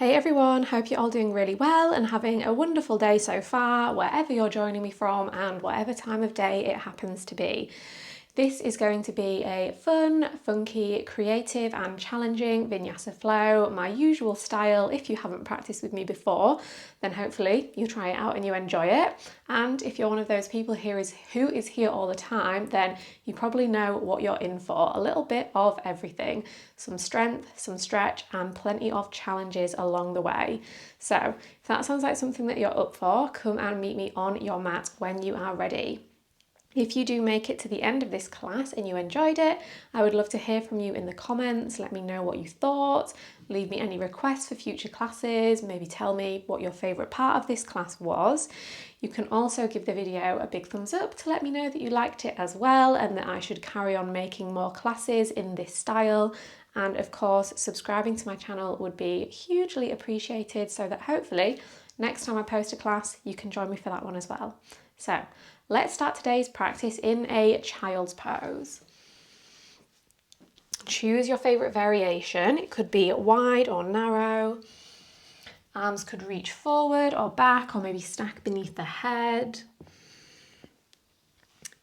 Hey everyone, hope you're all doing really well and having a wonderful day so far, wherever you're joining me from and whatever time of day it happens to be. This is going to be a fun, funky, creative and challenging Vinyasa flow, my usual style. If you haven't practiced with me before, then hopefully you try it out and you enjoy it. And if you're one of those people who is here all the time, then you probably know what you're in for. A little bit of everything. Some strength, some stretch, and plenty of challenges along the way. So if that sounds like something that you're up for, come and meet me on your mat when you are ready. If you do make it to the end of this class and you enjoyed it, I would love to hear from you in the comments. Let me know what you thought, leave me any requests for future classes, maybe tell me what your favourite part of this class was. You can also give the video a big thumbs up to let me know that you liked it as well and that I should carry on making more classes in this style. And of course, subscribing to my channel would be hugely appreciated so that hopefully next time I post a class, you can join me for that one as well. So let's start today's practice in a child's pose. Choose your favourite variation. It could be wide or narrow. Arms could reach forward or back or maybe stack beneath the head.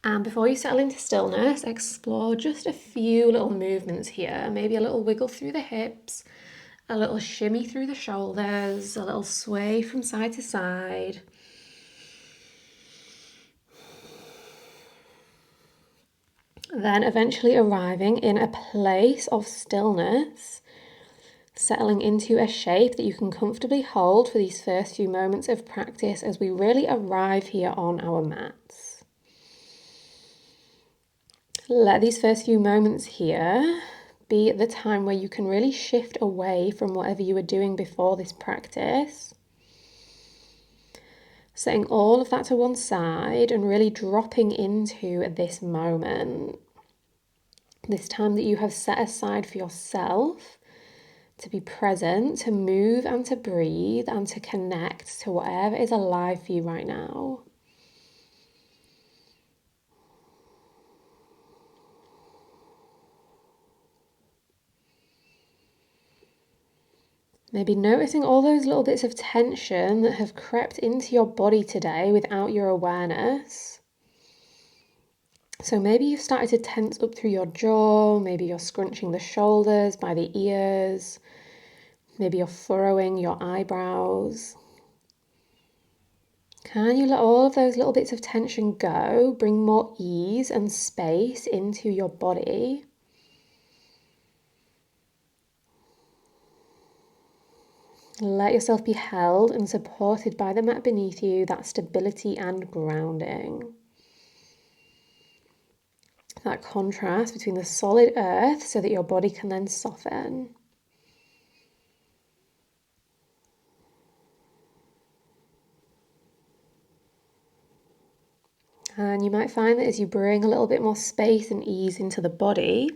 And before you settle into stillness, explore just a few little movements here. Maybe a little wiggle through the hips, a little shimmy through the shoulders, a little sway from side to side. Then eventually arriving in a place of stillness, settling into a shape that you can comfortably hold for these first few moments of practice as we really arrive here on our mats. Let these first few moments here be the time where you can really shift away from whatever you were doing before this practice. Setting all of that to one side and really dropping into this moment. This time that you have set aside for yourself to be present, to move and to breathe and to connect to whatever is alive for you right now. Maybe noticing all those little bits of tension that have crept into your body today without your awareness. So maybe you've started to tense up through your jaw, maybe you're scrunching the shoulders by the ears, maybe you're furrowing your eyebrows. Can you let all of those little bits of tension go? Bring more ease and space into your body. Let yourself be held and supported by the mat beneath you, that stability and grounding. That contrast between the solid earth so that your body can then soften. And you might find that as you bring a little bit more space and ease into the body,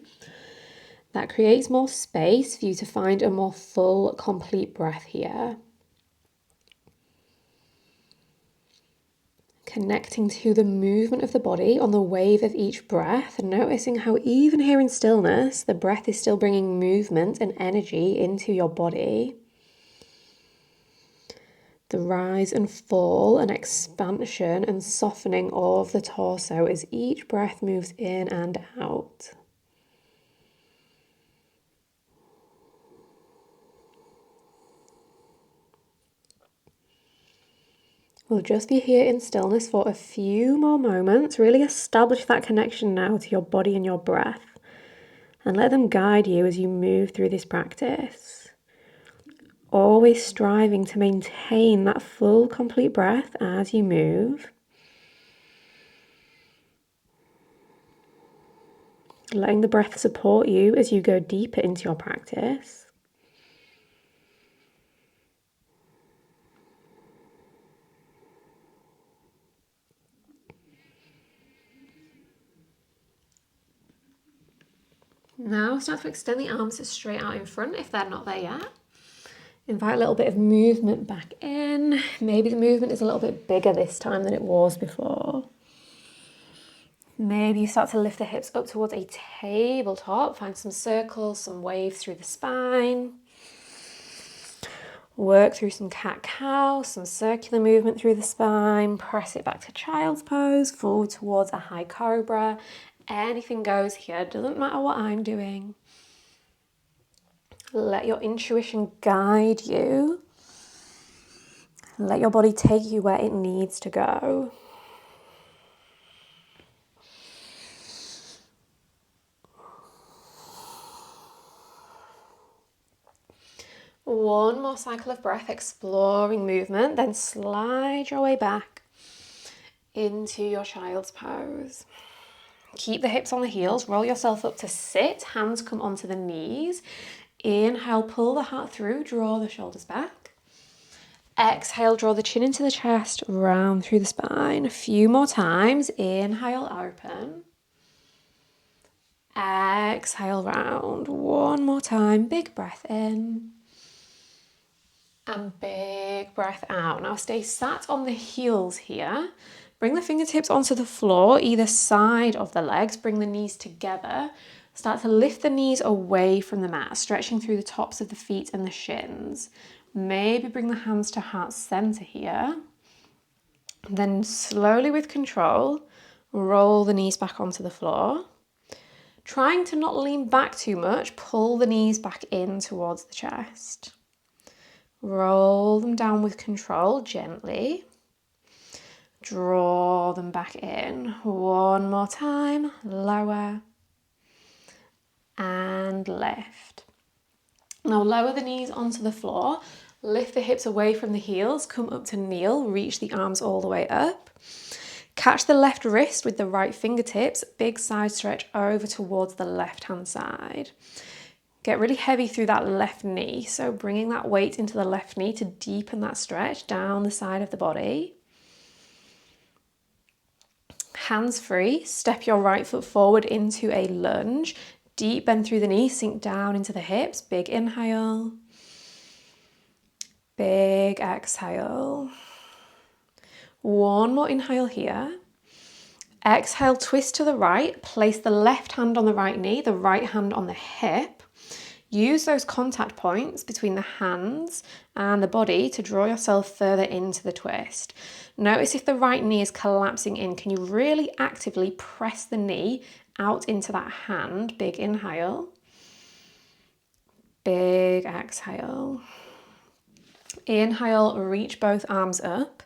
that creates more space for you to find a more full, complete breath here. Connecting to the movement of the body on the wave of each breath and noticing how even here in stillness, the breath is still bringing movement and energy into your body. The rise and fall and expansion and softening of the torso as each breath moves in and out. We'll just be here in stillness for a few more moments. Really establish that connection now to your body and your breath. And let them guide you as you move through this practice. Always striving to maintain that full, complete breath as you move. Letting the breath support you as you go deeper into your practice. Now start to extend the arms straight out in front if they're not there yet. Invite a little bit of movement back in. Maybe the movement is a little bit bigger this time than it was before. Maybe you start to lift the hips up towards a tabletop. Find some circles, some waves through the spine. Work through some cat-cow, some circular movement through the spine, press it back to child's pose, forward towards a high cobra. Anything goes here, doesn't matter what I'm doing. Let your intuition guide you. Let your body take you where it needs to go. One more cycle of breath, exploring movement, then slide your way back into your child's pose. Keep the hips on the heels, roll yourself up to sit, hands come onto the knees. Inhale, pull the heart through, draw the shoulders back. Exhale, draw the chin into the chest, round through the spine. A few more times. Inhale, open. Exhale, round. One more time. Big breath in. And big breath out. Now stay sat on the heels here. Bring the fingertips onto the floor, either side of the legs. Bring the knees together. Start to lift the knees away from the mat, stretching through the tops of the feet and the shins. Maybe bring the hands to heart center here. Then slowly with control, roll the knees back onto the floor. Trying to not lean back too much, pull the knees back in towards the chest. Roll them down with control, gently. Draw them back in. One more time, lower. And lift. Now lower the knees onto the floor, lift the hips away from the heels, come up to kneel, reach the arms all the way up. Catch the left wrist with the right fingertips, big side stretch over towards the left hand side. Get really heavy through that left knee, so bringing that weight into the left knee to deepen that stretch down the side of the body. Hands free, step your right foot forward into a lunge. Deep bend through the knee, sink down into the hips. Big inhale. Big exhale. One more inhale here. Exhale, twist to the right. Place the left hand on the right knee, the right hand on the hip. Use those contact points between the hands and the body to draw yourself further into the twist. Notice if the right knee is collapsing in. Can you really actively press the knee out into that hand? Big inhale. Big exhale. Inhale, reach both arms up.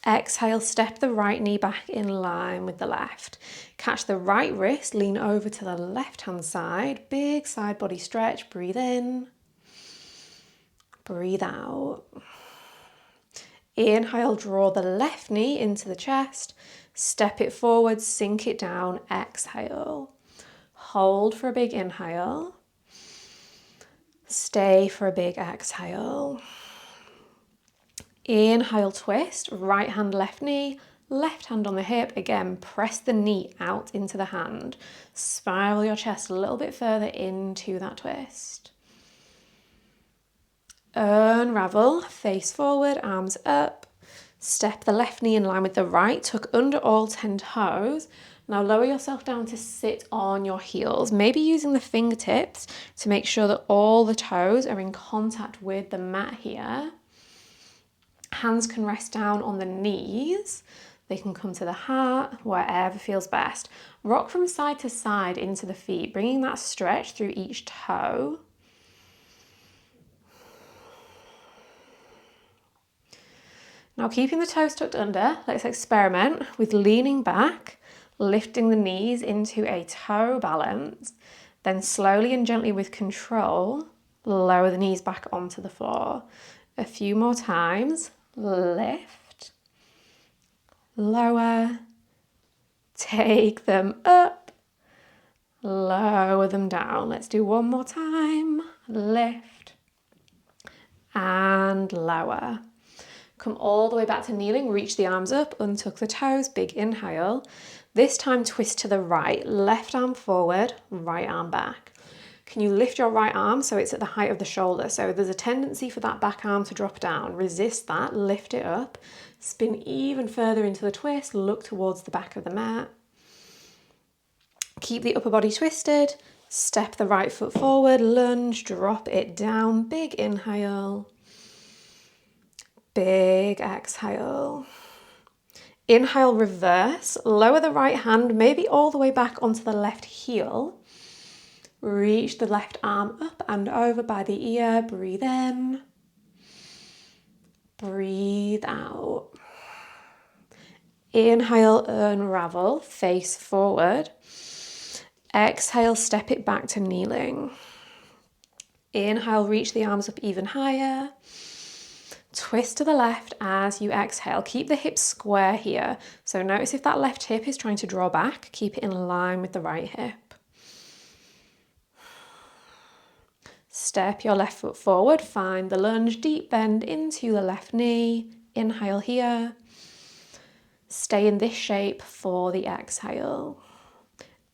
Exhale, step the right knee back in line with the left. Catch the right wrist, lean over to the left hand side. Big side body stretch. Breathe in. Breathe out. Inhale, draw the left knee into the chest. Step it forward, sink it down. Exhale. Hold for a big inhale. Stay for a big exhale. Inhale, twist, right hand, left knee, left hand on the hip. Again, press the knee out into the hand. Spiral your chest a little bit further into that twist. Unravel, face forward, arms up. Step the left knee in line with the right, tuck under all 10 toes. Now lower yourself down to sit on your heels, maybe using the fingertips to make sure that all the toes are in contact with the mat here. Hands can rest down on the knees. They can come to the heart, wherever feels best. Rock from side to side into the feet, bringing that stretch through each toe. Now keeping the toes tucked under, let's experiment with leaning back, lifting the knees into a toe balance, then slowly and gently with control, lower the knees back onto the floor. A few more times. Lift, lower, take them up, lower them down. Let's do one more time. Lift and lower. Come all the way back to kneeling, reach the arms up, untuck the toes, big inhale. This time twist to the right, left arm forward, right arm back. Can you lift your right arm so it's at the height of the shoulder? So there's a tendency for that back arm to drop down. Resist that, lift it up, spin even further into the twist, look towards the back of the mat. Keep the upper body twisted, step the right foot forward, lunge, drop it down, big inhale. Big exhale. Inhale, reverse. Lower the right hand, maybe all the way back onto the left heel. Reach the left arm up and over by the ear. Breathe in. Breathe out. Inhale, unravel, face forward. Exhale, step it back to kneeling. Inhale, reach the arms up even higher. Twist to the left as you exhale. Keep the hips square here. So notice if that left hip is trying to draw back, keep it in line with the right hip. Step your left foot forward, find the lunge, deep bend into the left knee. Inhale here. Stay in this shape for the exhale.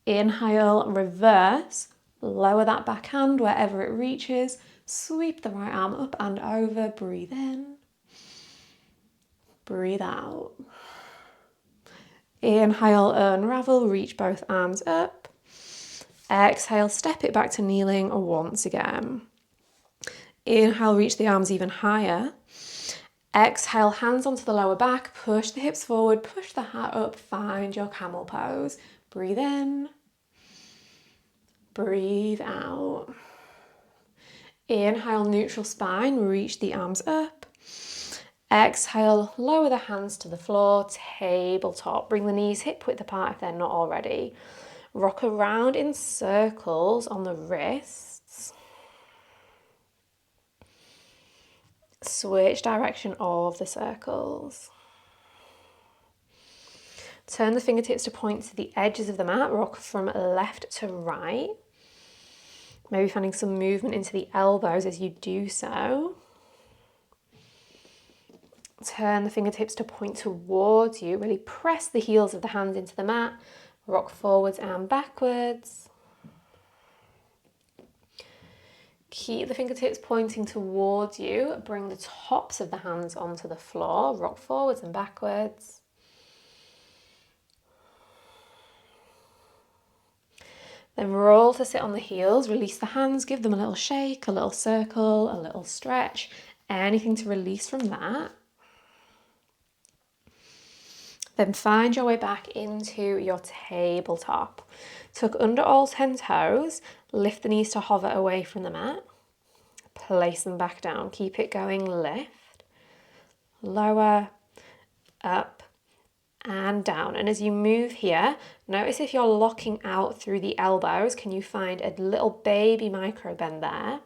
Inhale, reverse, lower that back hand wherever it reaches, sweep the right arm up and over, breathe in, breathe out. Inhale, unravel, reach both arms up. Exhale, step it back to kneeling once again. Inhale, reach the arms even higher. Exhale, hands onto the lower back, push the hips forward, push the heart up, find your camel pose. Breathe in. Breathe out. Inhale, neutral spine, reach the arms up. Exhale, lower the hands to the floor, tabletop. Bring the knees hip width apart if they're not already. Rock around in circles on the wrists. Switch direction of the circles. Turn the fingertips to point to the edges of the mat. Rock from left to right. Maybe finding some movement into the elbows as you do so. Turn the fingertips to point towards you. Really press the heels of the hands into the mat. Rock forwards and backwards. Keep the fingertips pointing towards you. Bring the tops of the hands onto the floor. Rock forwards and backwards. Then roll to sit on the heels, release the hands, give them a little shake, a little circle, a little stretch, anything to release from that. Then find your way back into your tabletop. Tuck under all 10 toes, lift the knees to hover away from the mat. Place them back down, keep it going, lift, lower, up, and down. And as you move here, notice if you're locking out through the elbows, can you find a little baby micro bend there?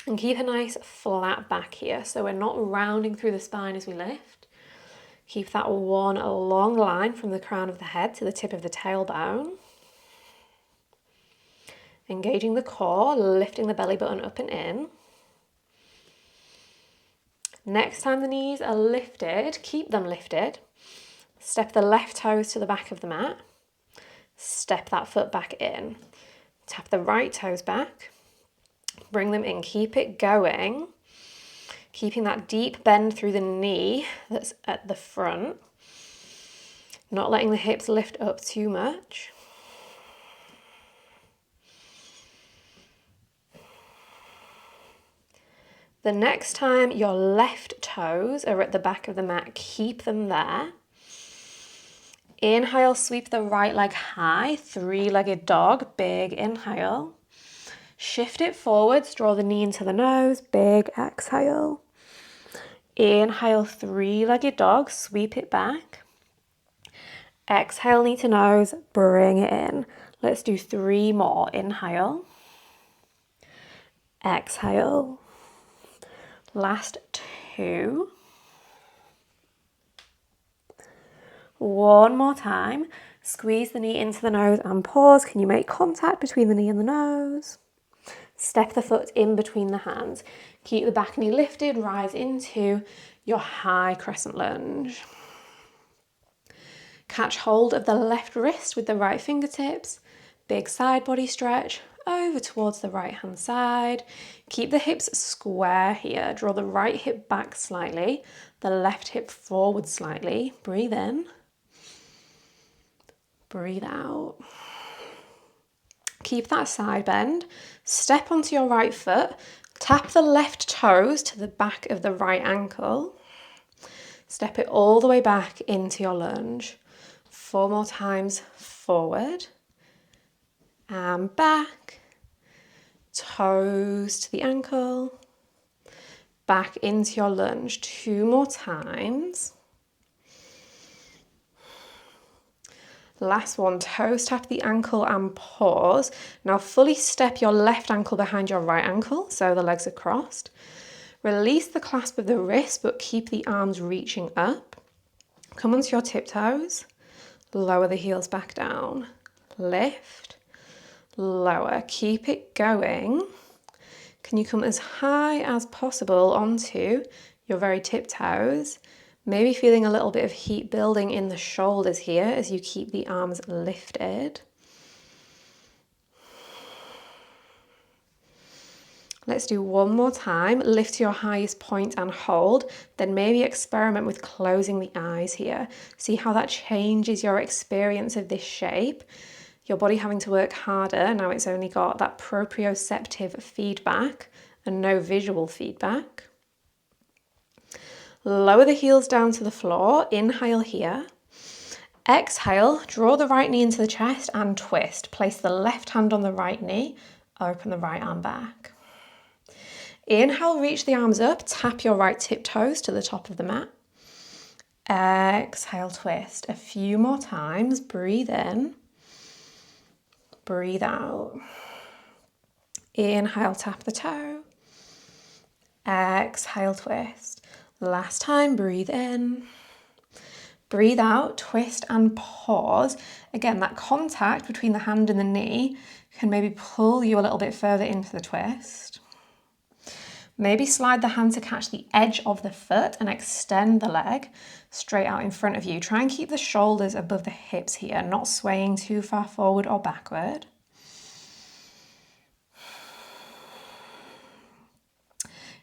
And keep a nice flat back here, so we're not rounding through the spine as we lift. Keep that one long line from the crown of the head to the tip of the tailbone. Engaging the core, lifting the belly button up and in. Next time the knees are lifted, keep them lifted. Step the left toes to the back of the mat. Step that foot back in. Tap the right toes back. Bring them in. Keep it going. Keeping that deep bend through the knee that's at the front. Not letting the hips lift up too much. The next time your left toes are at the back of the mat, keep them there. Inhale, sweep the right leg high, three-legged dog, big inhale. Shift it forwards, draw the knee into the nose, big exhale. Inhale, three-legged dog, sweep it back. Exhale, knee to nose, bring it in. Let's do 3 more. Inhale. Exhale. Last 2. One more time. Squeeze the knee into the nose and pause. Can you make contact between the knee and the nose? Step the foot in between the hands. Keep the back knee lifted. Rise into your high crescent lunge. Catch hold of the left wrist with the right fingertips. Big side body stretch. Over towards the right hand side. Keep the hips square here. Draw the right hip back slightly, the left hip forward slightly. Breathe in. Breathe out. Keep that side bend. Step onto your right foot. Tap the left toes to the back of the right ankle. Step it all the way back into your lunge. 4 more times, forward and back. Toes to the ankle. Back into your lunge. 2 more times. Last one, toes tap the ankle and pause. Now fully step your left ankle behind your right ankle, so the legs are crossed. Release the clasp of the wrist, but keep the arms reaching up. Come onto your tiptoes. Lower the heels back down. Lift, lower. Keep it going. Can you come as high as possible onto your very tiptoes? Maybe feeling a little bit of heat building in the shoulders here as you keep the arms lifted. Let's do one more time. Lift to your highest point and hold. Then maybe experiment with closing the eyes here. See how that changes your experience of this shape. Your body having to work harder. Now it's only got that proprioceptive feedback and no visual feedback. Lower the heels down to the floor. Inhale here. Exhale, draw the right knee into the chest and twist. Place the left hand on the right knee. Open the right arm back. Inhale, reach the arms up. Tap your right tiptoes to the top of the mat. Exhale, twist. A few more times. Breathe in. Breathe out. Inhale, tap the toe. Exhale, twist. Last time, breathe in. Breathe out, twist and pause. Again, that contact between the hand and the knee can maybe pull you a little bit further into the twist. Maybe slide the hand to catch the edge of the foot and extend the leg straight out in front of you. Try and keep the shoulders above the hips here, not swaying too far forward or backward.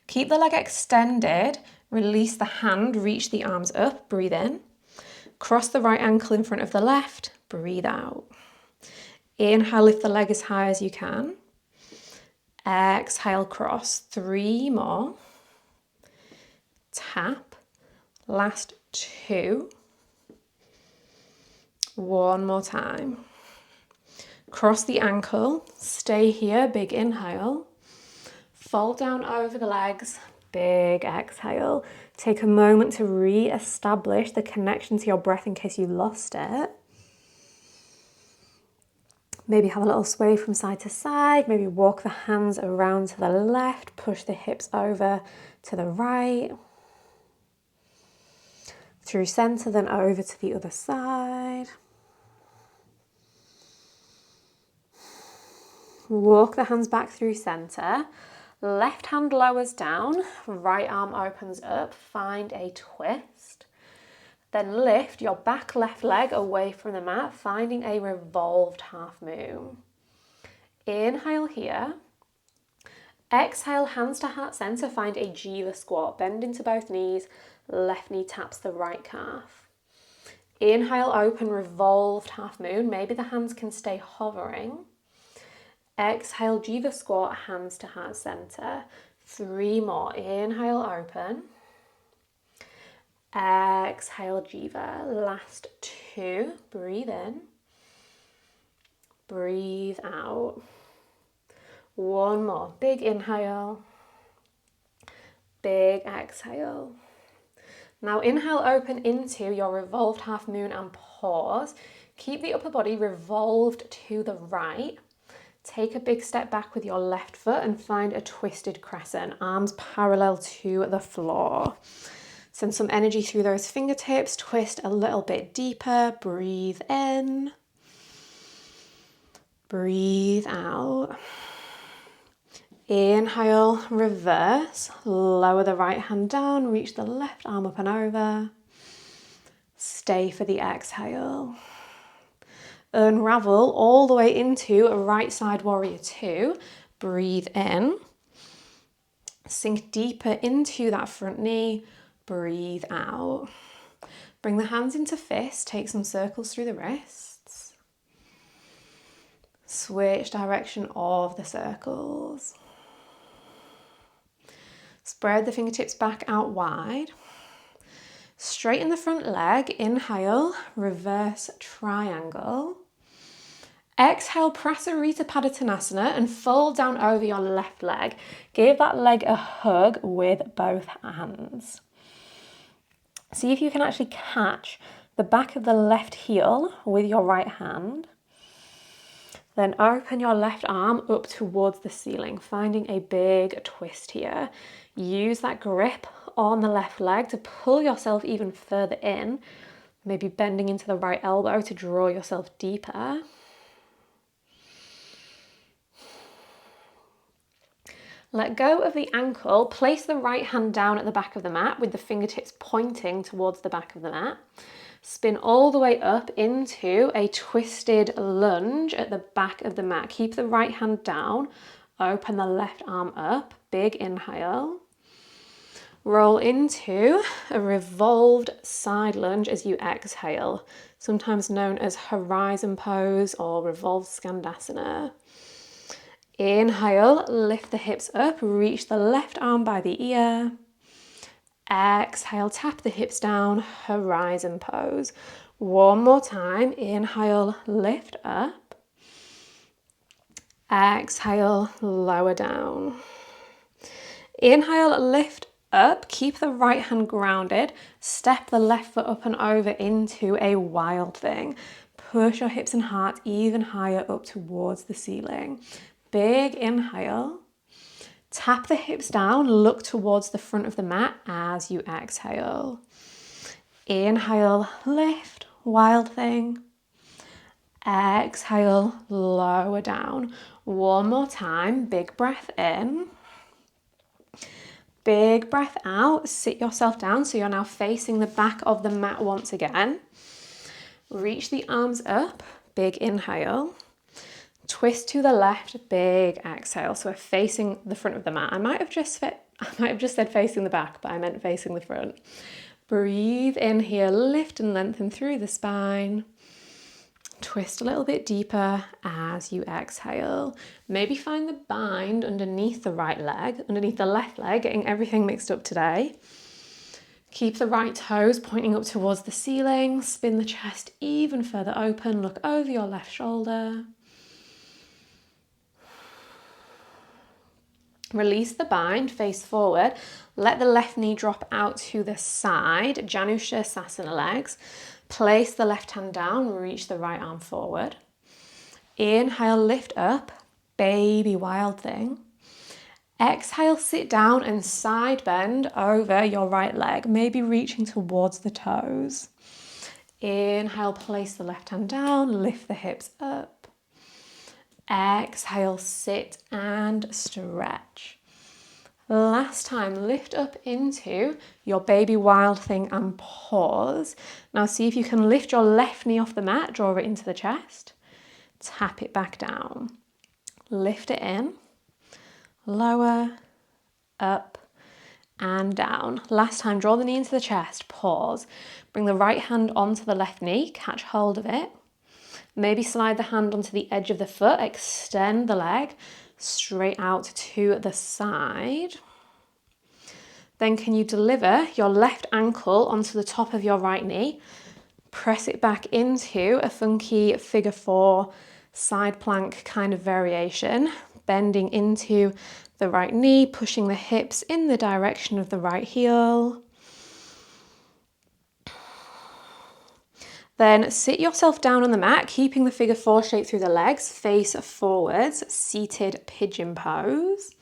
Keep the leg extended. Release the hand, reach the arms up, breathe in. Cross the right ankle in front of the left, breathe out. Inhale, lift the leg as high as you can. Exhale, cross. 3 more. Tap. Last 2. 1 more time. Cross the ankle, stay here, big inhale. Fold down over the legs. Big exhale. Take a moment to re-establish the connection to your breath in case you lost it. Maybe have a little sway from side to side. Maybe walk the hands around to the left. Push the hips over to the right. Through center, then over to the other side. Walk the hands back through center. Left hand lowers down, right arm opens up, find a twist. Then lift your back left leg away from the mat, finding a revolved half moon. Inhale here. Exhale, hands to heart center, find a jiva squat. Bend into both knees, left knee taps the right calf. Inhale, open, revolved half moon. Maybe the hands can stay hovering. Exhale, jiva squat, hands to heart center. 3 more. Inhale, open. Exhale, jiva. Last 2. Breathe in. Breathe out. 1 more. Big inhale. Big exhale. Now inhale, open into your revolved half moon and pause. Keep the upper body revolved to the right. Take a big step back with your left foot and find a twisted crescent, arms parallel to the floor. Send some energy through those fingertips, twist a little bit deeper, breathe in, breathe out. Inhale, reverse, lower the right hand down, reach the left arm up and over. Stay for the exhale. Unravel all the way into a right side warrior 2. Breathe in. Sink deeper into that front knee. Breathe out. Bring the hands into fists. Take some circles through the wrists. Switch direction of the circles. Spread the fingertips back out wide. Straighten the front leg, inhale, reverse triangle. Exhale, Prasarita Padottanasana and fold down over your left leg. Give that leg a hug with both hands. See if you can actually catch the back of the left heel with your right hand. Then open your left arm up towards the ceiling, finding a big twist here. Use that grip on the left leg to pull yourself even further in, maybe bending into the right elbow to draw yourself deeper. Let go of the ankle, place the right hand down at the back of the mat with the fingertips pointing towards the back of the mat. Spin all the way up into a twisted lunge at the back of the mat. Keep the right hand down, open the left arm up, big inhale. Roll into a revolved side lunge as you exhale, sometimes known as horizon pose or revolved skandasana. Inhale, lift the hips up, reach the left arm by the ear. Exhale, tap the hips down, horizon pose. One more time, inhale, lift up. Exhale, lower down. Inhale, lift up, keep the right hand grounded, step the left foot up and over into a wild thing. Push your hips and heart even higher up towards the ceiling. Big inhale. Tap the hips down, look towards the front of the mat as you exhale. Inhale, lift, wild thing. Exhale, lower down. One more time, big breath in. Big breath out, sit yourself down so you're now facing the back of the mat once again. Reach the arms up, big inhale. Twist to the left, big exhale. So we're facing the front of the mat. I might have just said facing the back, but I meant facing the front. Breathe in here, lift and lengthen through the spine. Twist a little bit deeper as you exhale. Maybe find the bind underneath the right leg, underneath the left leg, getting everything mixed up today. Keep the right toes pointing up towards the ceiling. Spin the chest even further open. Look over your left shoulder. Release the bind, face forward. Let the left knee drop out to the side, Janu Sirsasana legs. Place the left hand down, reach the right arm forward. Inhale, lift up, baby wild thing. Exhale, sit down and side bend over your right leg, maybe reaching towards the toes. Inhale, place the left hand down, lift the hips up. Exhale, sit and stretch. Last time, lift up into your baby wild thing and pause. Now see if you can lift your left knee off the mat, draw it into the chest. Tap it back down. Lift it in, lower, up and down. Last time, draw the knee into the chest, pause. Bring the right hand onto the left knee, catch hold of it. Maybe slide the hand onto the edge of the foot, extend the leg straight out to the side. Then can you deliver your left ankle onto the top of your right knee? Press it back into a funky figure four side plank kind of variation, bending into the right knee, pushing the hips in the direction of the right heel. Then sit yourself down on the mat, keeping the figure four shape through the legs, face forwards, seated pigeon pose.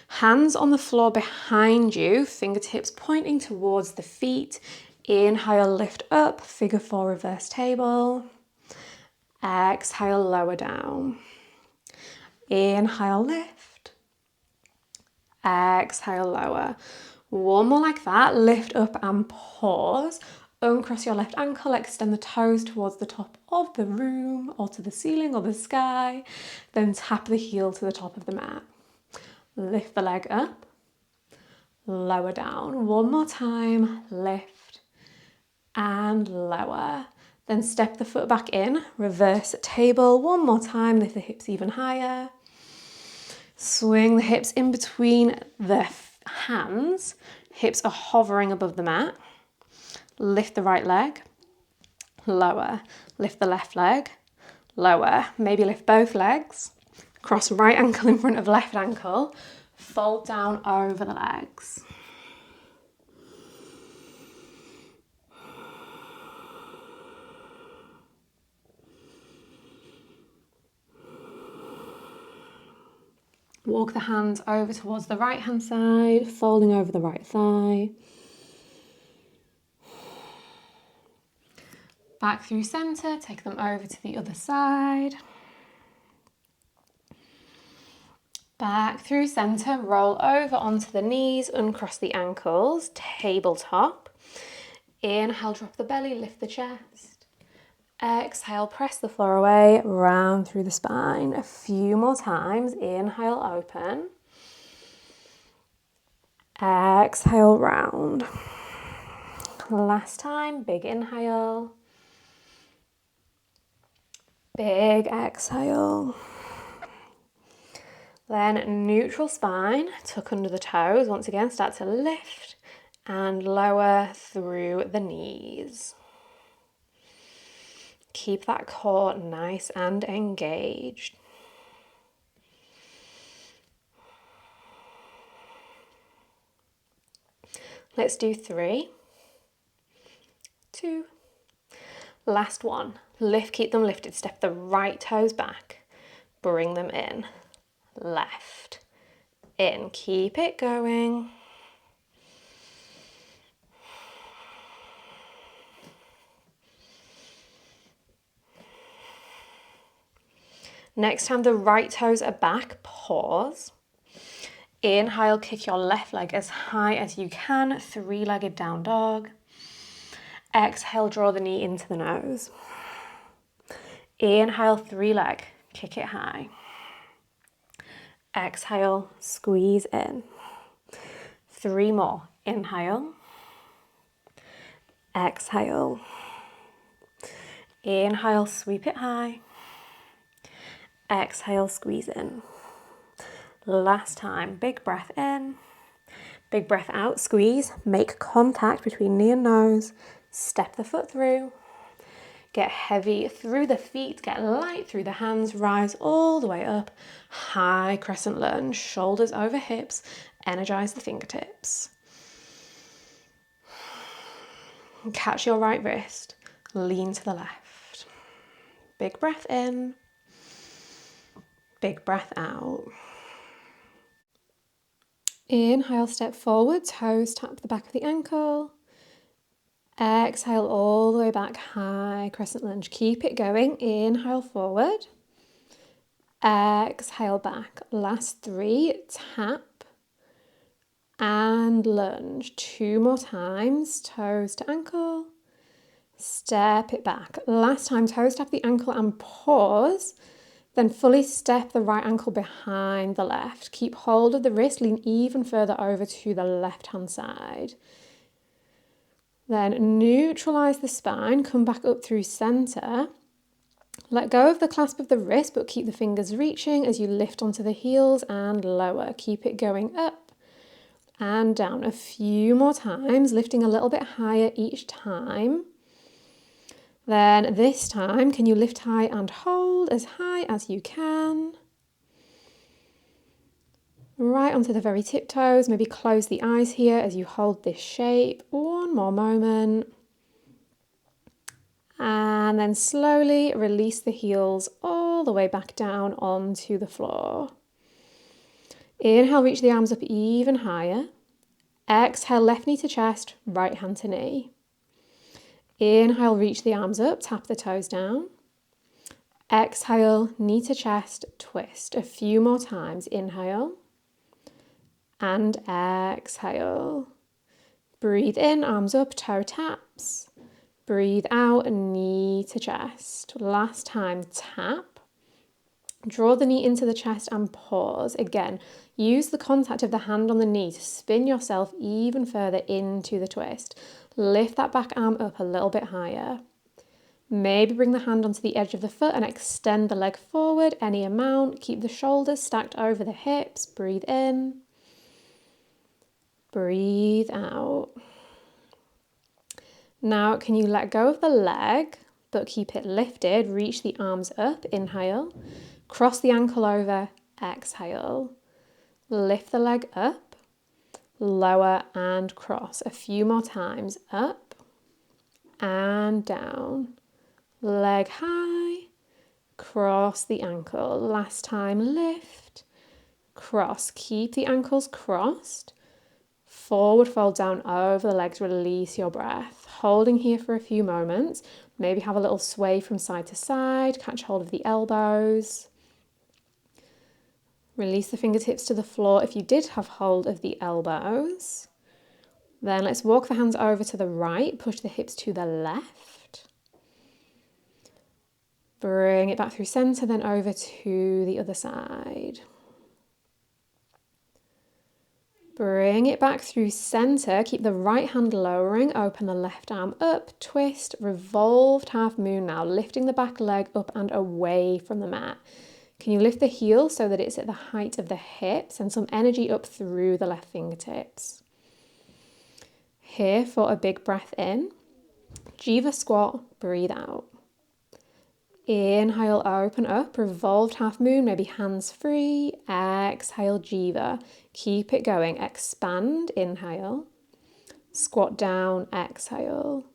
Hands on the floor behind you, fingertips pointing towards the feet. Inhale, lift up, figure four reverse table. Exhale, lower down. Inhale, lift. Exhale, lower. One more like that, lift up and pause. Uncross your left ankle, extend the toes towards the top of the room or to the ceiling or the sky. Then tap the heel to the top of the mat. Lift the leg up, lower down. One more time, lift and lower. Then step the foot back in, reverse table. One more time, lift the hips even higher. Swing the hips in between the Hands, hips are hovering above the mat. Lift the right leg, lower. Lift the left leg, lower. Maybe lift both legs. Cross right ankle in front of left ankle. Fold down over the legs. Walk the hands over towards the right hand side, folding over the right thigh. Back through centre, take them over to the other side. Back through centre, roll over onto the knees, uncross the ankles, tabletop. Inhale, drop the belly, lift the chest. Exhale, press the floor away, round through the spine. A few more times. Inhale, open. Exhale, round. Last time, big inhale. Big exhale. Then neutral spine, tuck under the toes. Once again, start to lift and lower through the knees. Keep that core nice and engaged. Let's do 3, 2, last one. Lift, keep them lifted. Step the right toes back. Bring them in. Left, in. Keep it going. Next time the right toes are back, pause. Inhale, kick your left leg as high as you can, three-legged down dog. Exhale, draw the knee into the nose. Inhale, three leg, kick it high. Exhale, squeeze in. 3 more. Inhale. Exhale. Inhale, sweep it high. Exhale, squeeze in. Last time, big breath in. Big breath out, squeeze. Make contact between knee and nose. Step the foot through. Get heavy through the feet, get light through the hands, rise all the way up. High crescent lunge, shoulders over hips, energize the fingertips. Catch your right wrist, lean to the left. Big breath in, big breath out. Inhale, step forward, toes tap the back of the ankle. Exhale all the way back, high crescent lunge. Keep it going. Inhale forward. Exhale back. Last 3, tap and lunge. 2 more times, toes to ankle. Step it back. Last time, toes tap the ankle and pause. Then fully step the right ankle behind the left. Keep hold of the wrist, lean even further over to the left-hand side. Then neutralize the spine, come back up through center. Let go of the clasp of the wrist, but keep the fingers reaching as you lift onto the heels and lower. Keep it going up and down. A few more times, lifting a little bit higher each time. Then this time, can you lift high and hold as high as you can? Right onto the very tiptoes, maybe close the eyes here as you hold this shape. One more moment. And then slowly release the heels all the way back down onto the floor. Inhale, reach the arms up even higher. Exhale, left knee to chest, right hand to knee. Inhale, reach the arms up, tap the toes down. Exhale, knee to chest, twist. A few more times. Inhale. And exhale. Breathe in, arms up, toe taps. Breathe out, knee to chest. Last time, tap. Draw the knee into the chest and pause. Again, use the contact of the hand on the knee to spin yourself even further into the twist. Lift that back arm up a little bit higher. Maybe bring the hand onto the edge of the foot and extend the leg forward any amount. Keep the shoulders stacked over the hips. Breathe in. Breathe out. Now, can you let go of the leg, but keep it lifted? Reach the arms up, inhale. Cross the ankle over, exhale. Lift the leg up, lower and cross. A few more times, up and down. Leg high, cross the ankle. Last time, lift, cross. Keep the ankles crossed. Forward fold down over the legs, release your breath. Holding here for a few moments. Maybe have a little sway from side to side, catch hold of the elbows. Release the fingertips to the floor if you did have hold of the elbows. Then let's walk the hands over to the right, push the hips to the left. Bring it back through center, then over to the other side. Bring it back through center, keep the right hand lowering, open the left arm up, twist, revolved half moon now, lifting the back leg up and away from the mat. Can you lift the heel so that it's at the height of the hips and some energy up through the left fingertips? Here for a big breath in, Jiva squat, breathe out. Inhale, open up, revolved half moon, maybe hands free. Exhale, Jiva. Keep it going. Expand, inhale. Squat down, exhale.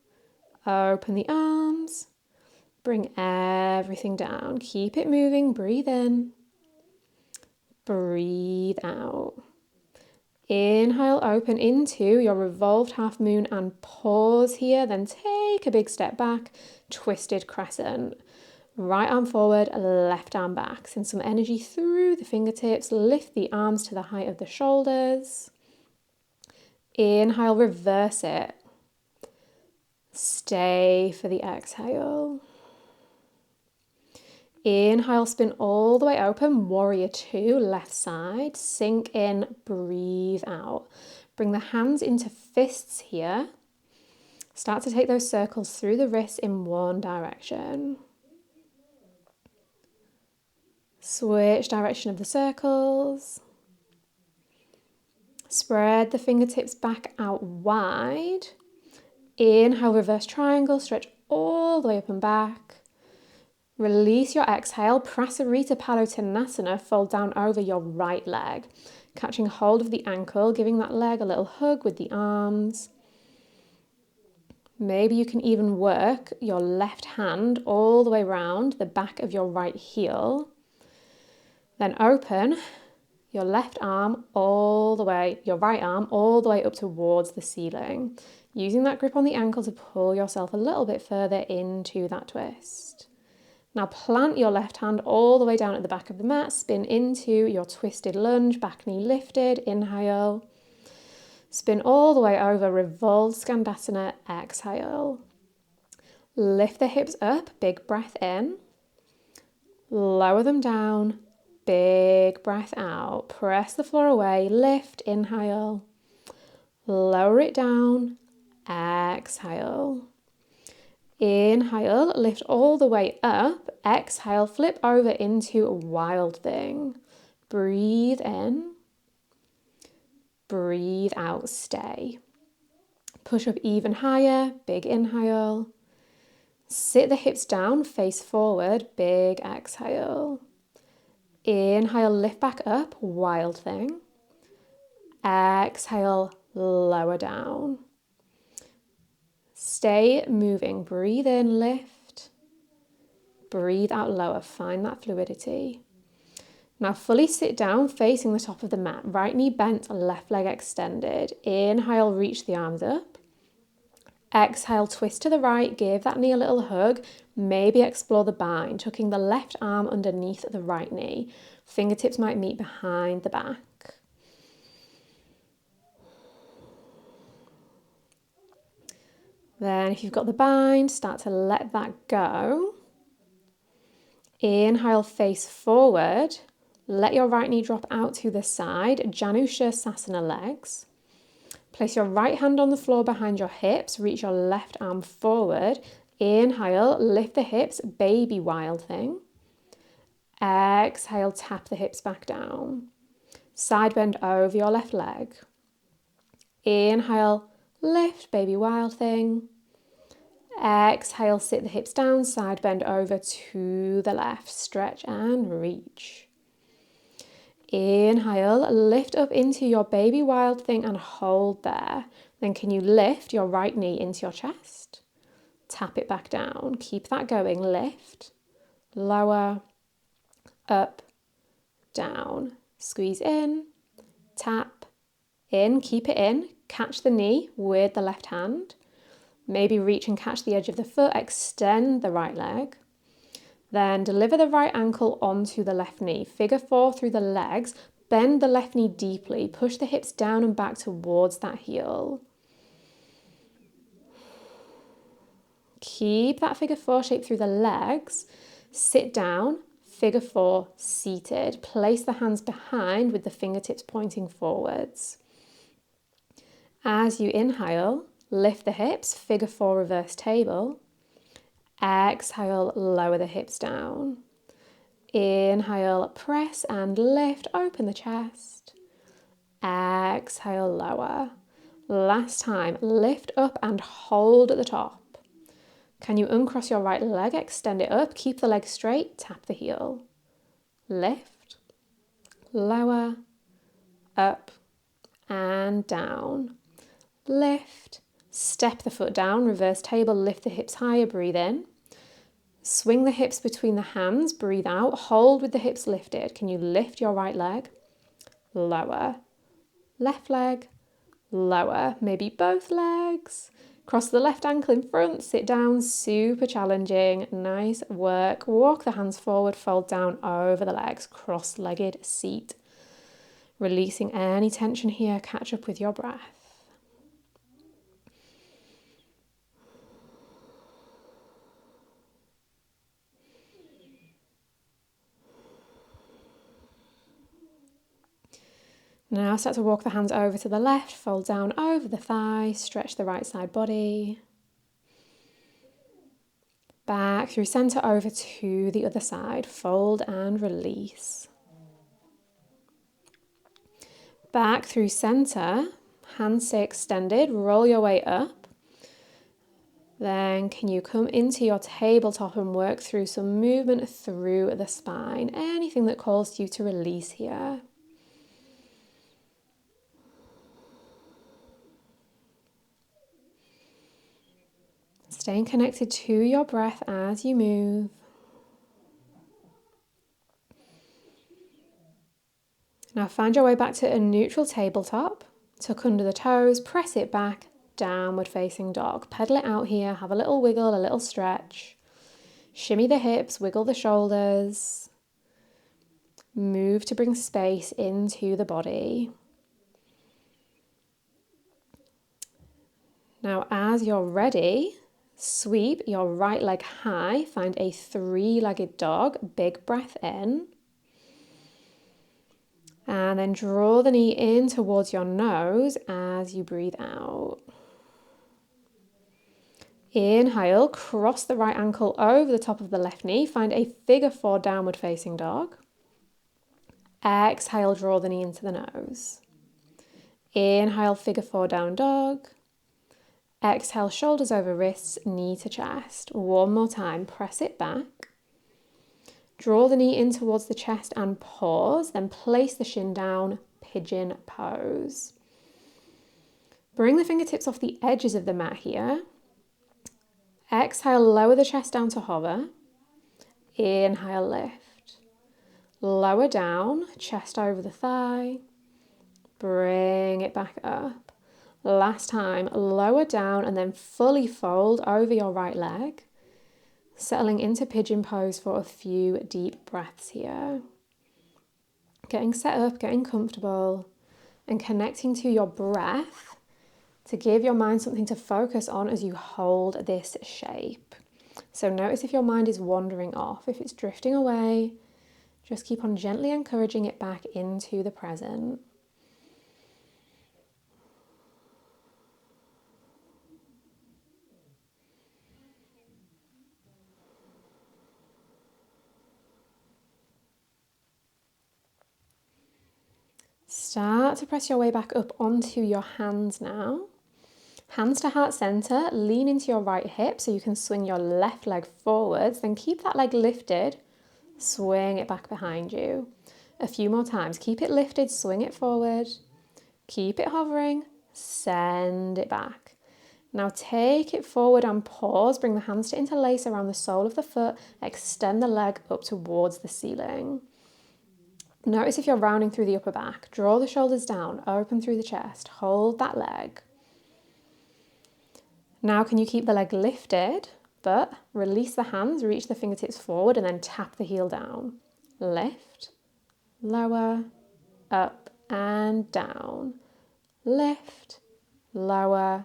Open the arms. Bring everything down. Keep it moving. Breathe in. Breathe out. Inhale, open into your revolved half moon and pause here. Then take a big step back, twisted crescent. Right arm forward, left arm back. Send some energy through the fingertips. Lift the arms to the height of the shoulders. Inhale, reverse it. Stay for the exhale. Inhale, spin all the way open. Warrior two, left side. Sink in, breathe out. Bring the hands into fists here. Start to take those circles through the wrists in one direction. Switch direction of the circles. Spread the fingertips back out wide. Inhale, reverse triangle, stretch all the way up and back. Release your exhale, Prasarita Padottanasana, fold down over your right leg. Catching hold of the ankle, giving that leg a little hug with the arms. Maybe you can even work your left hand all the way around the back of your right heel. Then open your left arm all the way, your right arm all the way up towards the ceiling. Using that grip on the ankle to pull yourself a little bit further into that twist. Now plant your left hand all the way down at the back of the mat, spin into your twisted lunge, back knee lifted, inhale. Spin all the way over, revolved Skandasana, exhale. Lift the hips up, big breath in. Lower them down, big breath out. Press the floor away, lift, inhale. Lower it down, exhale. Inhale, lift all the way up. Exhale, flip over into a wild thing. Breathe in. Breathe out, stay. Push up even higher, big inhale. Sit the hips down, face forward, big exhale. Inhale, lift back up, wild thing. Exhale, lower down. Stay moving, breathe in, lift. Breathe out, lower, find that fluidity. Now fully sit down, facing the top of the mat. Right knee bent, left leg extended. Inhale, reach the arms up. Exhale, twist to the right, give that knee a little hug. Maybe explore the bind, tucking the left arm underneath the right knee. Fingertips might meet behind the back. Then if you've got the bind, start to let that go. Inhale, face forward. Let your right knee drop out to the side, Janu Sirsasana legs. Place your right hand on the floor behind your hips, reach your left arm forward. Inhale, lift the hips, baby wild thing. Exhale, tap the hips back down. Side bend over your left leg. Inhale, lift, baby wild thing. Exhale, sit the hips down, side bend over to the left, stretch and reach. Inhale, lift up into your baby wild thing and hold there. Then can you lift your right knee into your chest? Tap it back down. Keep that going. Lift, lower, up, down. Squeeze in, tap, in, keep it in. Catch the knee with the left hand. Maybe reach and catch the edge of the foot. Extend the right leg. Then deliver the right ankle onto the left knee. Figure 4 through the legs. Bend the left knee deeply. Push the hips down and back towards that heel. Keep that figure 4 shape through the legs. Sit down, figure 4, seated. Place the hands behind with the fingertips pointing forwards. As you inhale, lift the hips, figure 4 reverse table. Exhale, lower the hips down. Inhale, press and lift, open the chest. Exhale, lower. Last time, lift up and hold at the top. Can you uncross your right leg, extend it up, keep the leg straight, tap the heel. Lift, lower, up and down. Lift, step the foot down, reverse table, lift the hips higher, breathe in. Swing the hips between the hands, breathe out, hold with the hips lifted. Can you lift your right leg? Lower, left leg, lower, maybe both legs. Cross the left ankle in front, sit down, super challenging, nice work. Walk the hands forward, fold down over the legs, cross-legged seat. Releasing any tension here, catch up with your breath. Now start to walk the hands over to the left, fold down over the thigh, stretch the right side body. Back through center over to the other side, fold and release. Back through center, hands stay extended, roll your way up. Then can you come into your tabletop and work through some movement through the spine? Anything that calls you to release here. Staying connected to your breath as you move. Now find your way back to a neutral tabletop. Tuck under the toes, press it back, downward facing dog. Pedal it out here, have a little wiggle, a little stretch. Shimmy the hips, wiggle the shoulders. Move to bring space into the body. Now as you're ready, sweep your right leg high, find a 3-legged dog, big breath in. And then draw the knee in towards your nose as you breathe out. Inhale, cross the right ankle over the top of the left knee, find a figure 4 downward facing dog. Exhale, draw the knee into the nose. Inhale, figure 4 down dog. Exhale, shoulders over wrists, knee to chest. One more time, press it back. Draw the knee in towards the chest and pause, then place the shin down, pigeon pose. Bring the fingertips off the edges of the mat here. Exhale, lower the chest down to hover. Inhale, lift. Lower down, chest over the thigh. Bring it back up. Last time, lower down and then fully fold over your right leg. Settling into pigeon pose for a few deep breaths here. Getting set up, getting comfortable, and connecting to your breath to give your mind something to focus on as you hold this shape. So notice if your mind is wandering off, if it's drifting away, just keep on gently encouraging it back into the present. Start to press your way back up onto your hands now. Hands to heart center, lean into your right hip so you can swing your left leg forwards, then keep that leg lifted, swing it back behind you. A few more times, keep it lifted, swing it forward, keep it hovering, send it back. Now take it forward and pause, bring the hands to interlace around the sole of the foot, extend the leg up towards the ceiling. Notice if you're rounding through the upper back, draw the shoulders down, open through the chest, hold that leg. Now can you keep the leg lifted, but release the hands, reach the fingertips forward and then tap the heel down. Lift, lower, up and down. Lift, lower,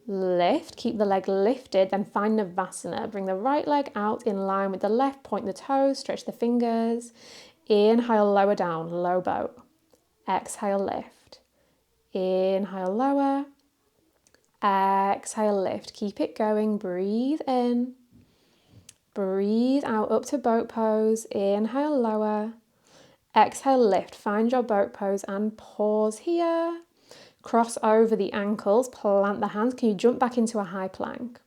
lift. Keep the leg lifted, then find Savasana. Bring the right leg out in line with the left, point the toes, stretch the fingers. Inhale, lower down, low boat. Exhale, lift. Inhale, lower. Exhale, lift. Keep it going. Breathe in. Breathe out up to boat pose. Inhale, lower. Exhale, lift. Find your boat pose and pause here. Cross over the ankles. Plant the hands. Can you jump back into a high plank?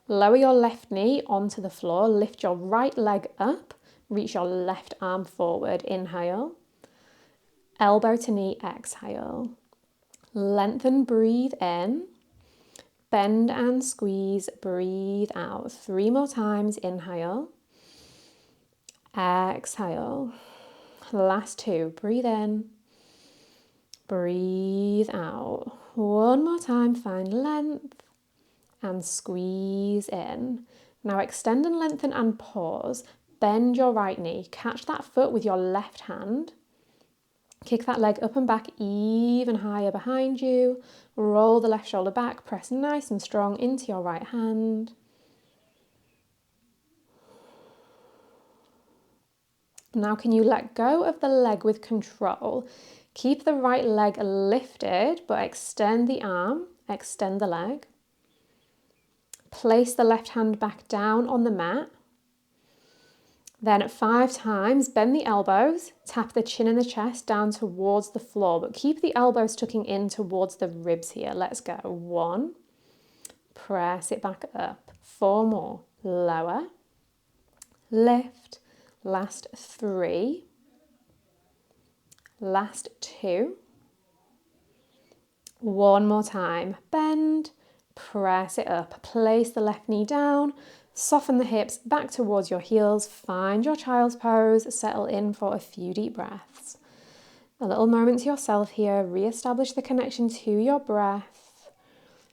Lower your left knee onto the floor. Lift your right leg up. Reach your left arm forward. Inhale. Elbow to knee. Exhale. Lengthen. Breathe in. Bend and squeeze, breathe out. 3 more times, inhale. Exhale. Last 2, breathe in. Breathe out. 1 more time, find length and squeeze in. Now extend and lengthen and pause. Bend your right knee, catch that foot with your left hand. Kick that leg up and back even higher behind you. Roll the left shoulder back, press nice and strong into your right hand. Now can you let go of the leg with control? Keep the right leg lifted, but extend the arm, extend the leg. Place the left hand back down on the mat. Then at 5 times, bend the elbows, tap the chin and the chest down towards the floor, but keep the elbows tucking in towards the ribs here. Let's go. 1, press it back up. 4 more, lower, lift, last 3, last 2, 1 more time, bend, press it up, place the left knee down, soften the hips back towards your heels, find your child's pose, settle in for a few deep breaths. A little moment to yourself here, re-establish the connection to your breath,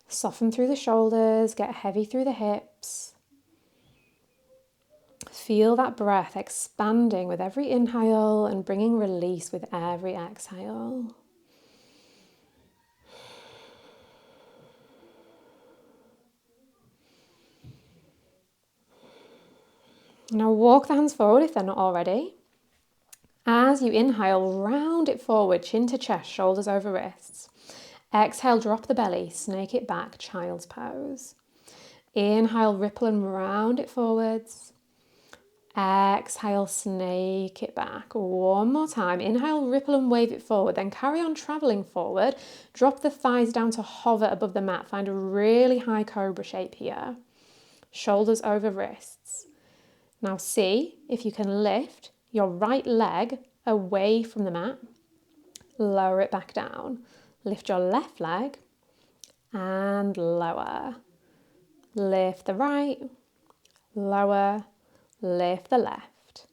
soften through the shoulders, get heavy through the hips. Feel that breath expanding with every inhale and bringing release with every exhale. Now walk the hands forward if they're not already. As you inhale, round it forward, chin to chest, shoulders over wrists. Exhale, drop the belly, snake it back, child's pose. Inhale, ripple and round it forwards. Exhale, snake it back. 1 more time. Inhale, ripple and wave it forward. Then carry on traveling forward. Drop the thighs down to hover above the mat. Find a really high cobra shape here. Shoulders over wrists. Now see if you can lift your right leg away from the mat. Lower it back down. Lift your left leg and lower. Lift the right, lower, lift the left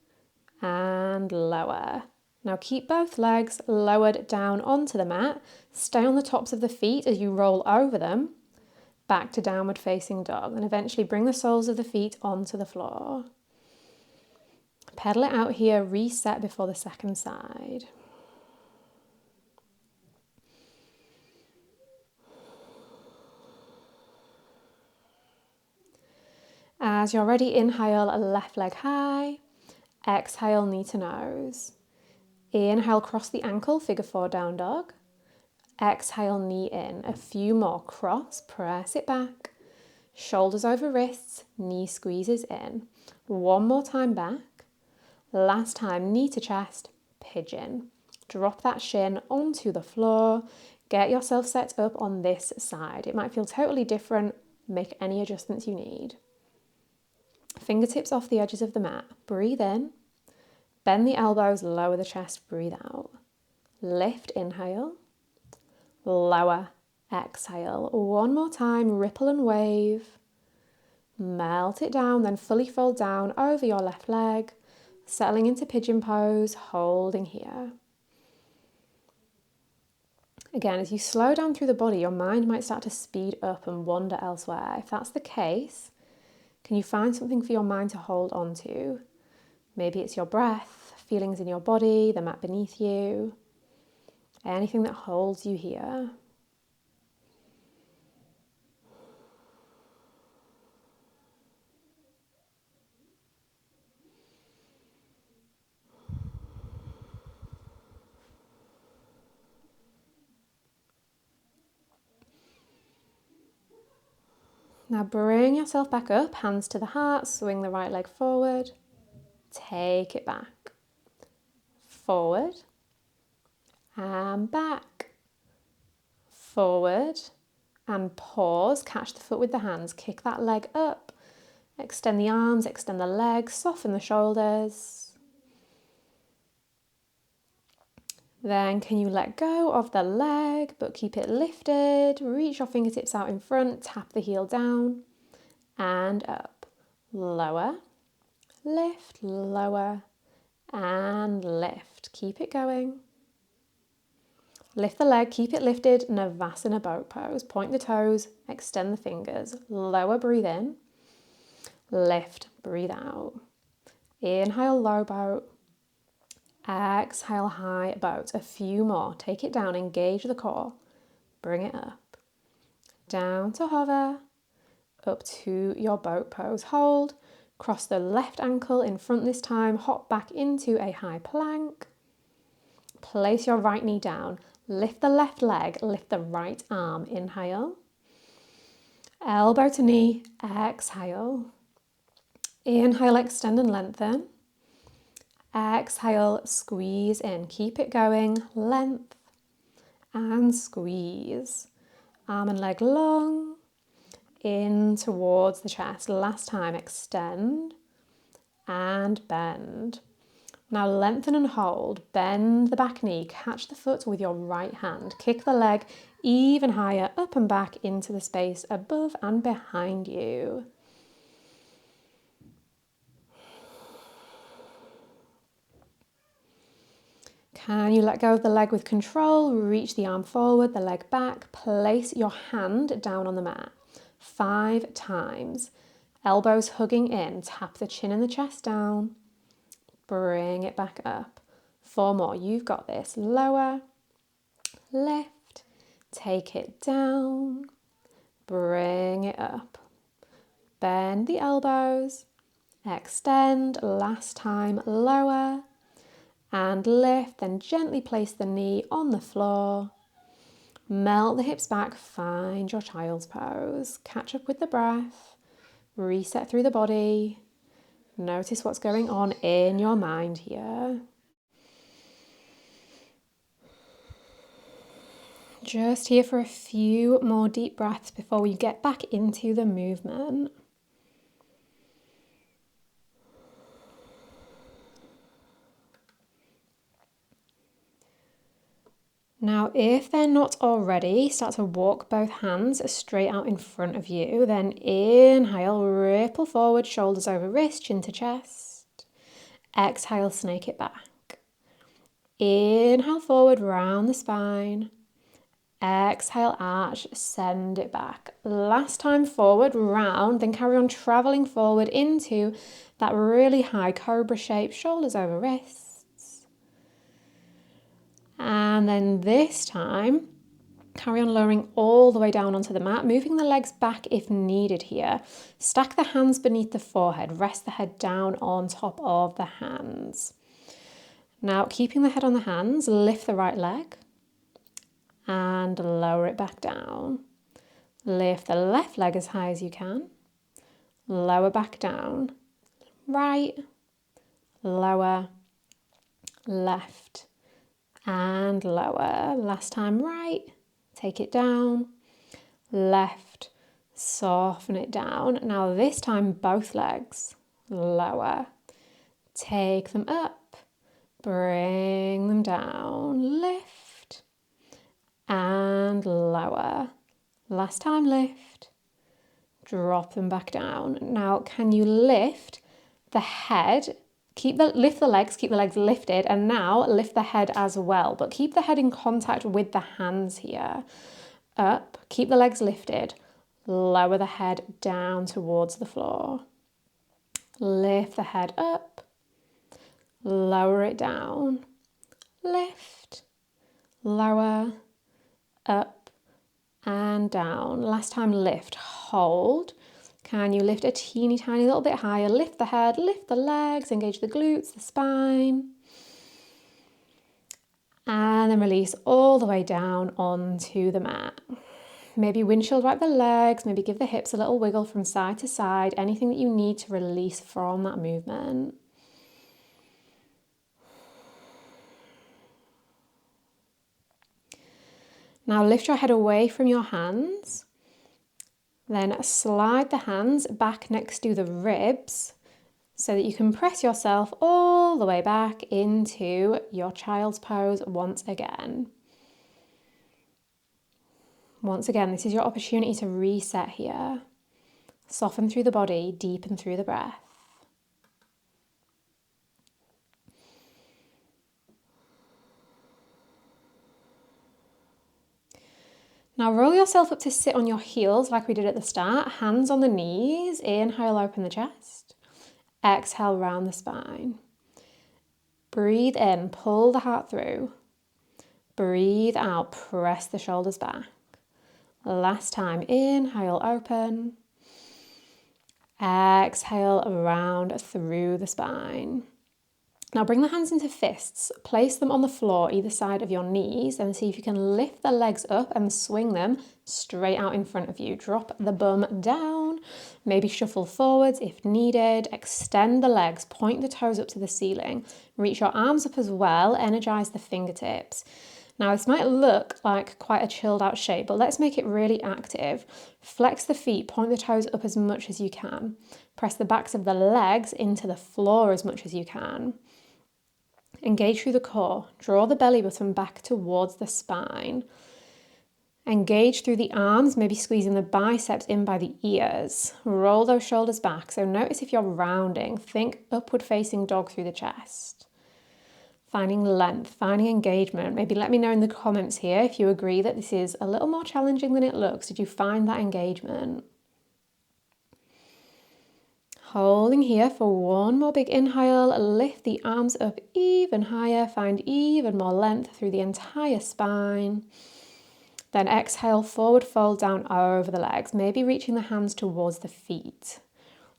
and lower. Now keep both legs lowered down onto the mat. Stay on the tops of the feet as you roll over them. Back to downward facing dog and eventually bring the soles of the feet onto the floor. Pedal it out here, reset before the second side. As you're ready, inhale, left leg high. Exhale, knee to nose. Inhale, cross the ankle, figure 4 down dog. Exhale, knee in. A few more, cross, press it back. Shoulders over wrists, knee squeezes in. 1 more time back. Last time, knee to chest, pigeon. Drop that shin onto the floor. Get yourself set up on this side. It might feel totally different. Make any adjustments you need. Fingertips off the edges of the mat. Breathe in. Bend the elbows, lower the chest, breathe out. Lift, inhale. Lower, exhale. One more time, ripple and wave. Melt it down, then fully fold down over your left leg, settling into pigeon pose, holding here. Again, as you slow down through the body, your mind might start to speed up and wander elsewhere. If that's the case, can you find something for your mind to hold on to? Maybe it's your breath, feelings in your body, the mat beneath you, anything that holds you here. Now bring yourself back up, hands to the heart, swing the right leg forward, take it back, forward, and back, forward, and pause, catch the foot with the hands, kick that leg up, extend the arms, extend the legs, soften the shoulders. Then can you let go of the leg, but keep it lifted, reach your fingertips out in front, tap the heel down, and up, lower, lift, lower, and lift. Keep it going. Lift the leg, keep it lifted, Savasana boat pose. Point the toes, extend the fingers, lower, breathe in, lift, breathe out. Inhale, low boat. Exhale, high boat. A few more. Take it down, engage the core. Bring it up. Down to hover. Up to your boat pose. Hold. Cross the left ankle in front this time. Hop back into a high plank. Place your right knee down. Lift the left leg. Lift the right arm. Inhale. Elbow to knee. Exhale. Inhale, extend and lengthen. Exhale, squeeze in. Keep it going. Length and squeeze. Arm and leg long. In towards the chest. Last time, extend and bend. Now lengthen and hold. Bend the back knee. Catch the foot with your right hand. Kick the leg even higher, up and back into the space above and behind you. Can you let go of the leg with control? Reach the arm forward, the leg back. Place your hand down on the mat. 5 times. Elbows hugging in. Tap the chin and the chest down. Bring it back up. 4 more. You've got this. Lower, lift, take it down. Bring it up. Bend the elbows. Extend. Last time. Lower. And lift, then gently place the knee on the floor. Melt the hips back, find your child's pose. Catch up with the breath, reset through the body. Notice what's going on in your mind here. Just here for a few more deep breaths before we get back into the movement. Now, if they're not already, start to walk both hands straight out in front of you. Then inhale, ripple forward, shoulders over wrist, chin to chest. Exhale, snake it back. Inhale, forward, round the spine. Exhale, arch, send it back. Last time forward, round, then carry on traveling forward into that really high cobra shape, shoulders over wrists. And then this time, carry on lowering all the way down onto the mat, moving the legs back if needed here. Stack the hands beneath the forehead, rest the head down on top of the hands. Now, keeping the head on the hands, lift the right leg and lower it back down. Lift the left leg as high as you can. Lower back down. Right, lower, left, and lower. Last time right, take it down, left, soften it down. Now this time both legs, lower, take them up, bring them down, lift and lower. Last time lift, drop them back down. Now can you lift the head? Lift the legs, keep the legs lifted, and now lift the head as well, but keep the head in contact with the hands here. Up, keep the legs lifted, lower the head down towards the floor. Lift the head up, lower it down, lift, lower, up and down. Last time lift, hold. Can you lift a teeny tiny little bit higher? Lift the head, lift the legs, engage the glutes, the spine. And then release all the way down onto the mat. Maybe windshield wipe the legs, maybe give the hips a little wiggle from side to side, anything that you need to release from that movement. Now lift your head away from your hands. Then slide the hands back next to the ribs so that you can press yourself all the way back into your child's pose once again. Once again, this is your opportunity to reset here. Soften through the body, deepen through the breath. Now roll yourself up to sit on your heels like we did at the start, hands on the knees, inhale, open the chest, exhale, round the spine. Breathe in, pull the heart through. Breathe out, press the shoulders back. Last time, inhale, open. Exhale, round through the spine. Now bring the hands into fists, place them on the floor either side of your knees and see if you can lift the legs up and swing them straight out in front of you. Drop the bum down, maybe shuffle forwards if needed, extend the legs, point the toes up to the ceiling, reach your arms up as well, energize the fingertips. Now this might look like quite a chilled out shape, but let's make it really active. Flex the feet, point the toes up as much as you can. Press the backs of the legs into the floor as much as you can. Engage through the core, draw the belly button back towards the spine. Engage through the arms, maybe squeezing the biceps in by the ears. Roll those shoulders back, so notice if you're rounding, think upward facing dog through the chest. Finding length, finding engagement. Maybe let me know in the comments here if you agree that this is a little more challenging than it looks. Did you find that engagement? Holding here for one more big inhale, lift the arms up even higher, find even more length through the entire spine. Then exhale, forward fold down over the legs, maybe reaching the hands towards the feet.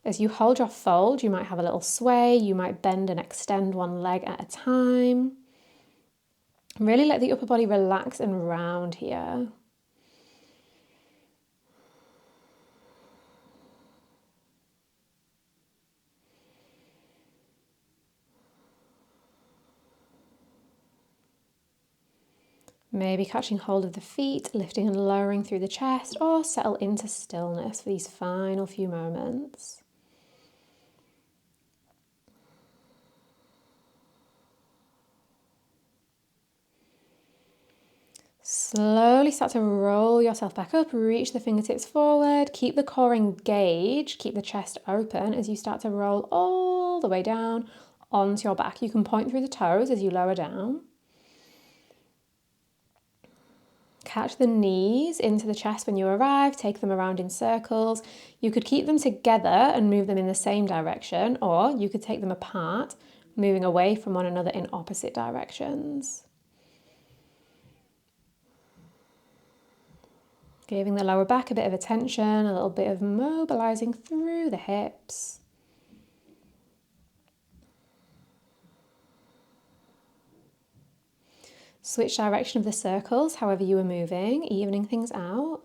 As you hold your fold, you might have a little sway, you might bend and extend one leg at a time. Really let the upper body relax and round here. Maybe catching hold of the feet, lifting and lowering through the chest, or settle into stillness for these final few moments. Slowly start to roll yourself back up, reach the fingertips forward, keep the core engaged, keep the chest open as you start to roll all the way down onto your back. You can point through the toes as you lower down. Catch the knees into the chest when you arrive, take them around in circles. You could keep them together and move them in the same direction, or you could take them apart, moving away from one another in opposite directions. Giving the lower back a bit of attention, a little bit of mobilizing through the hips. Switch direction of the circles, however you are moving, evening things out.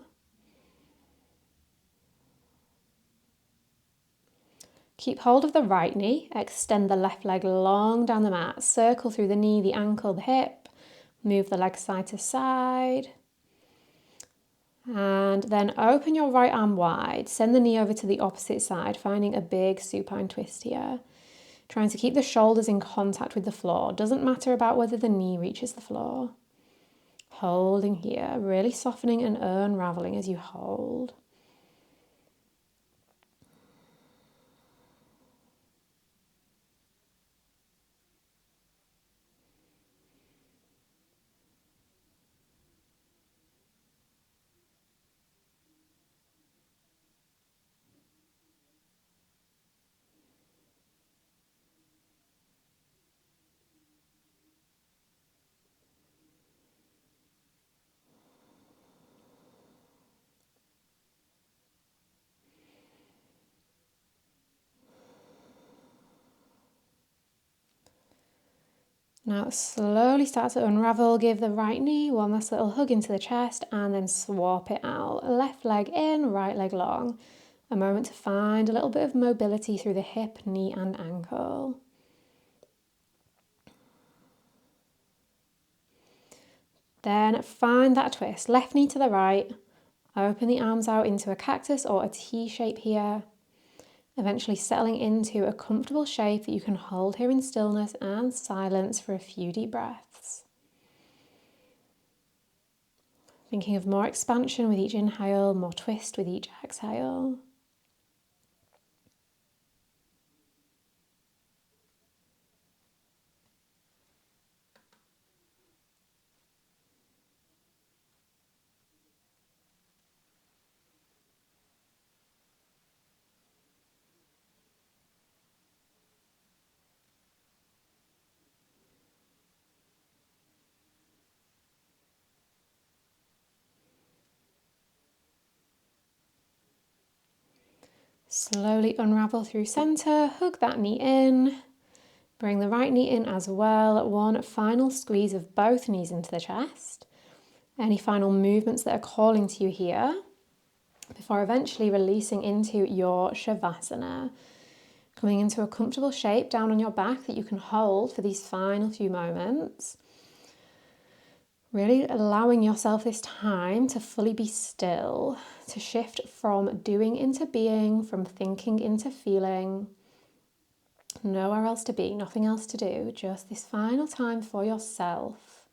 Keep hold of the right knee, extend the left leg long down the mat, circle through the knee, the ankle, the hip, Move the leg side to side. And then open your right arm wide. Send the knee over to the opposite side, finding a big supine twist here. Trying to keep the shoulders in contact with the floor. Doesn't matter about whether the knee reaches the floor. Holding here, really softening and unraveling as you hold. Now slowly start to unravel, give the right knee one last little hug into the chest and then swap it out. Left leg in, right leg long. A moment to find a little bit of mobility through the hip, knee and ankle. Then find that twist, left knee to the right. Open the arms out into a cactus or a T shape here. Eventually settling into a comfortable shape that you can hold here in stillness and silence for a few deep breaths. Thinking of more expansion with each inhale, more twist with each exhale. Slowly unravel through center, hug that knee in. Bring the right knee in as well. One final squeeze of both knees into the chest. Any final movements that are calling to you here before eventually releasing into your Savasana. Coming into a comfortable shape down on your back that you can hold for these final few moments. Really allowing yourself this time to fully be still, to shift from doing into being, from thinking into feeling. Nowhere else to be, nothing else to do, just this final time for yourself.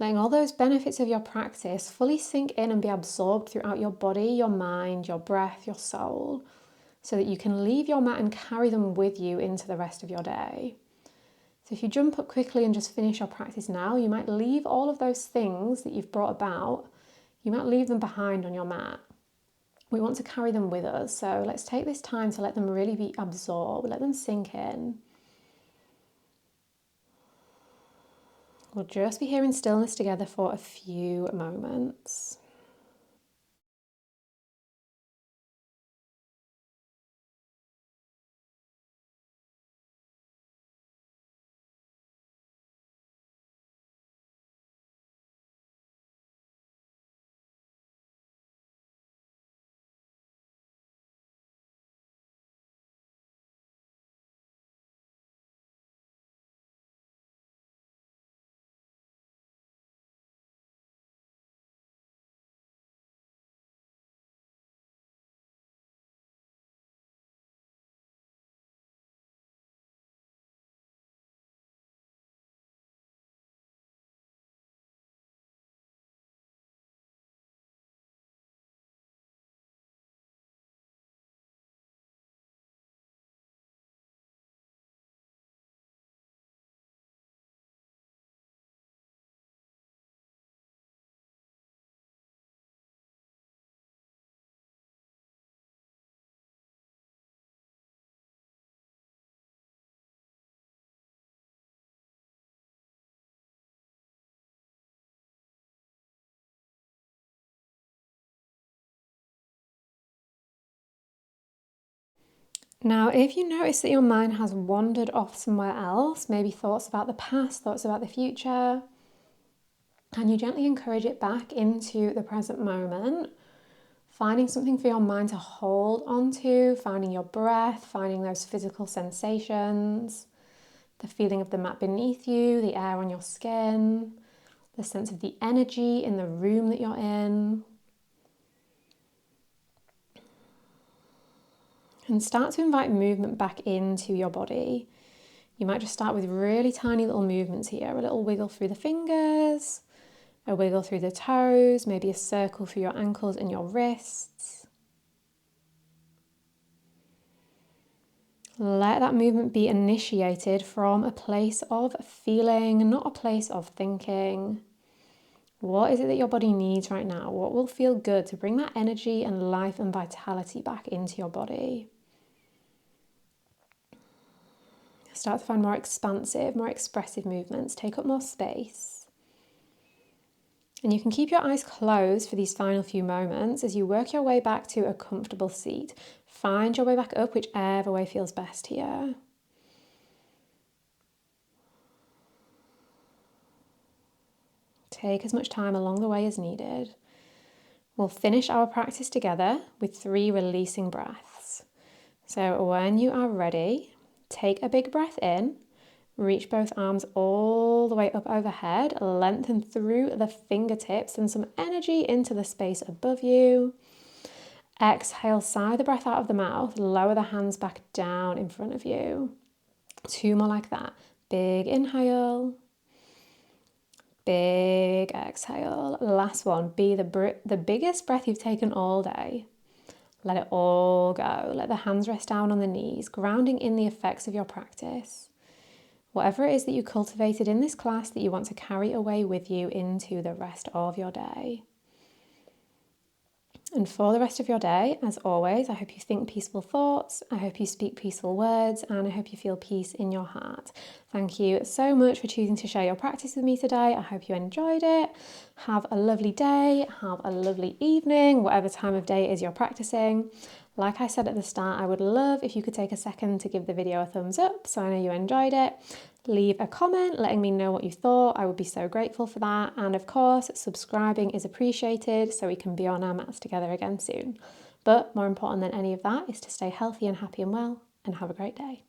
Letting all those benefits of your practice fully sink in and be absorbed throughout your body, your mind, your breath, your soul, so that you can leave your mat and carry them with you into the rest of your day. So if you jump up quickly and just finish your practice now, you might leave all of those things that you've brought about, you might leave them behind on your mat. We want to carry them with us, so let's take this time to let them really be absorbed, let them sink in. We'll just be here in stillness together for a few moments. Now, if you notice that your mind has wandered off somewhere else, maybe thoughts about the past, thoughts about the future, can you gently encourage it back into the present moment? Finding something for your mind to hold onto, finding your breath, finding those physical sensations, the feeling of the mat beneath you, the air on your skin. the sense of the energy in the room that you're in. And start to invite movement back into your body. You might just start with really tiny little movements here. A little wiggle through the fingers, a wiggle through the toes, maybe a circle through your ankles and your wrists. Let that movement be initiated from a place of feeling, not a place of thinking. What is it that your body needs right now? What will feel good to bring that energy and life and vitality back into your body? Start to find more expansive, more expressive movements. Take up more space. And you can keep your eyes closed for these final few moments as you work your way back to a comfortable seat. Find your way back up, whichever way feels best here. Take as much time along the way as needed. We'll finish our practice together with 3 releasing breaths. So when you are ready, take a big breath in, reach both arms all the way up overhead, lengthen through the fingertips and some energy into the space above you. Exhale, sigh the breath out of the mouth, lower the hands back down in front of you. 2 more like that. Big inhale, big exhale. Last one, be the biggest breath you've taken all day. Let it all go. Let the hands rest down on the knees, grounding in the effects of your practice. Whatever it is that you cultivated in this class that you want to carry away with you into the rest of your day. And for the rest of your day, as always, I hope you think peaceful thoughts, I hope you speak peaceful words, and I hope you feel peace in your heart. Thank you so much for choosing to share your practice with me today. I hope you enjoyed it. Have a lovely day, have a lovely evening, whatever time of day it is you're practicing. Like I said at the start, I would love if you could take a second to give the video a thumbs up so I know you enjoyed it. Leave a comment letting me know what you thought. I would be so grateful for that. And of course, subscribing is appreciated so we can be on our mats together again soon. But more important than any of that is to stay healthy and happy and well, and have a great day.